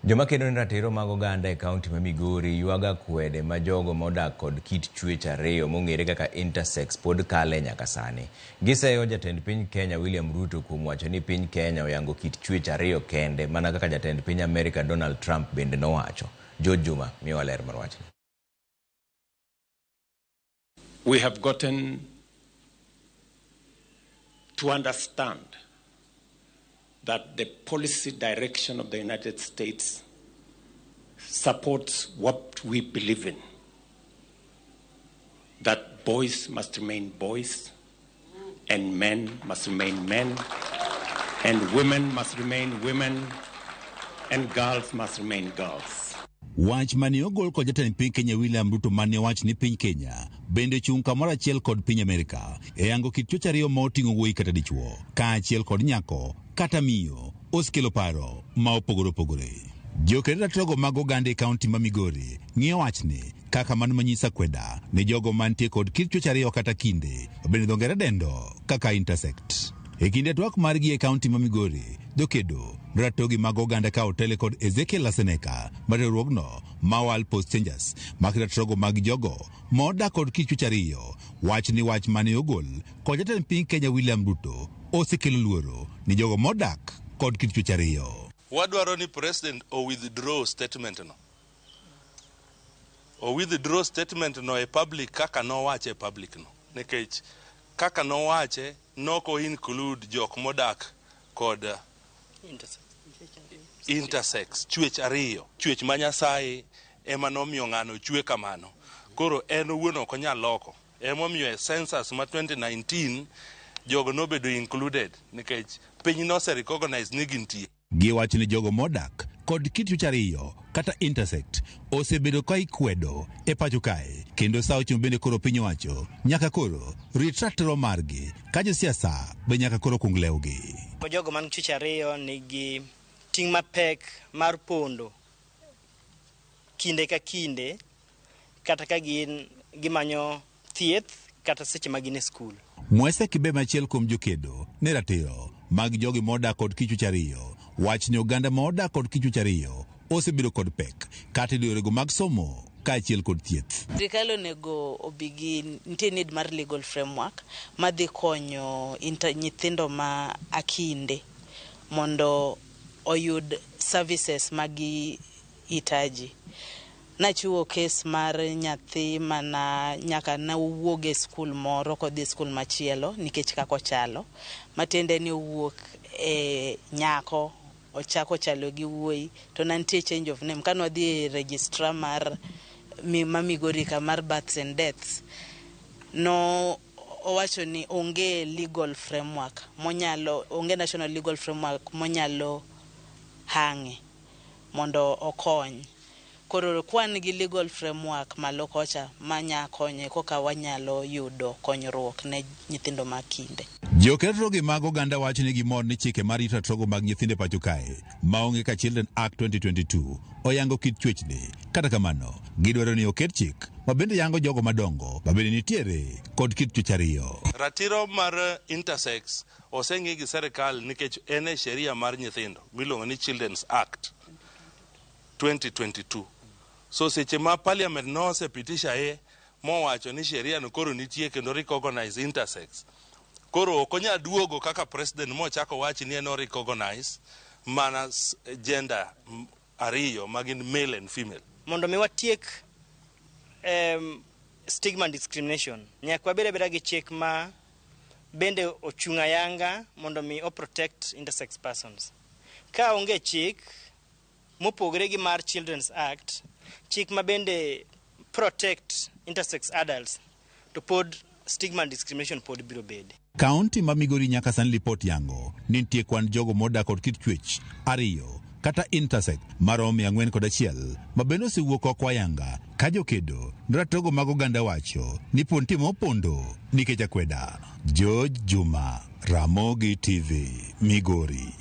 Joma kedo ni ratiro mag oganda e kaunti ma Migori yuaga kwede ma jogo modak kod kit chwech ariyo mong'ere kaka intersex pod kale nyaka sani. Giseyo jatend piny Kenya William Ruto kuom wacho ni piny Kenya oyango kit chwech ariyo kende mana kaka jatend piny Amerika Donald Trump bende nowacho. George Juma miyowa ler mar wachni. We have gotten to understand that the policy direction of the United States supports what we believe in, that boys must remain boys, and men must remain men, and women must remain women, and girls must remain girls. Wach mani ogol kod jatend piny Kenya William Ruto mani wach ni piny Kenya bende chung kamoro achiel kod piny Amerika e yango kit chwech ariyo ma oting'o wuoyi kata dichuo ka achiel kod nyako kata miyo osekelo paro ma opogore opogore. Joked ratirogo mag oganda e kaunti ma Migori ng'iyo wachni kaka mano manyisa kweda ne jogo mantie kod kit chwech ariyo kata kinde bende dho ngere dendo kaka intersect. E kinde twak margi e kaunti ma Migori, jokedo ratogi mag oganda ka otele kod Ezekiel Laseneka mariwruogno Mawal Post Changers mag ratirogo mag jogo modak kod kit chwech ariyo wach ni wach mane ogol kod jatend piny Kenya William Ruto osekelo luoro ni jogo modak kod kit chwech ariyo. Wadwaro ni president o withdraw statement no. O withdraw statement no e public kaka no wache public no. Nikech kaka no wache noko include jok modak kod intersex chwech ariyo, chwech ma Nyasaye ema nomiyo ng'ano chwe kamano. Koro en owuon ok onyal loko. Ema omiyo e census ma 2019 jogo nobedo included nikech piny no se recognize ni gintie. Gi wach ni jogo modak kod kit chwech ariyo kata intersect osebedo ka ikwedo e pacho kae kendo sa ochung' bende koro piny wacho nyaka koro rit ratiro margi ka josiasa be nyaka koro kung lewgi. Jogo man chwech ariyo nigi ting' mapek mar pondo kinde ka kinde kata ka gin gimanyo thieth kata seche ma gin e skul. Mwese kibe machiel kuom jokedo ne ratiro mag jogi modak kod kit chwech ariyo wach ni oganda modak kod kit chwech ariyo osebedo kod pek kata yorego mag somo kaachiel kod thieth. Sirkal onego obigi nitie need mar legal framework madhi konyo nyithindo ma akinde mondo oyud services magi itaji. Nachiwo kes mar nyathi mana nyaka na owuok e skul moro kodhi skul machielo nikech kako chalo matende ni owuok e nyako ochako chalo gi wuoyi to nantie change of name kano dhi registrar mar Migori ka mar births and deaths no owacho ni onge legal framework monyalo onge national legal framework monyalo hange mondo okony. Koro kwan gi legal framework malo kocha manya konye koka wanyalo yudo konyruok ne nyithindo makinde. Jokerogi mag oganda wach ni gimor ni chike mar rito ratiro mag nyithinde pacho kae maonge ka Children Act 2022 oyango kit chwechni. Kata kamano gidwaro ni oket chik ma bende yango jogo madongo ma bende nitiere kod kit chwech ariyo. Ratiro mar intersex oseng'i gi serikal nikech en e sheria mar nyithindo miluongo ni Children's Act 2022. So seche ma parliament no osepitisha mowacho ni sheria no koro nitie kendo recognize intersex. Koro okonya duogo kaka president mochako wachi ni eno recognize mana gender ariyo magin male and female. Mondo mi watiek stigma and discrimination nyaka wabede beda gi chik ma bende ochunga yanga mondo mi o protect intersex persons. Ka onge chik mopogre gi mar Children's Act chik ma bende protect intersex adults to pod stigma and discrimination pod biro bede. Kaunti ma Migori nyaka san lipot yango ni nitie kwan jogo modak kod kit chwech ariyo kata intersect maromo 401 ma bende osewuok oko ayanga ka jokedo ratogo mag oganda wacho ni pon timo opondo nikech akweda. George Juma, Ramogi TV, Migori.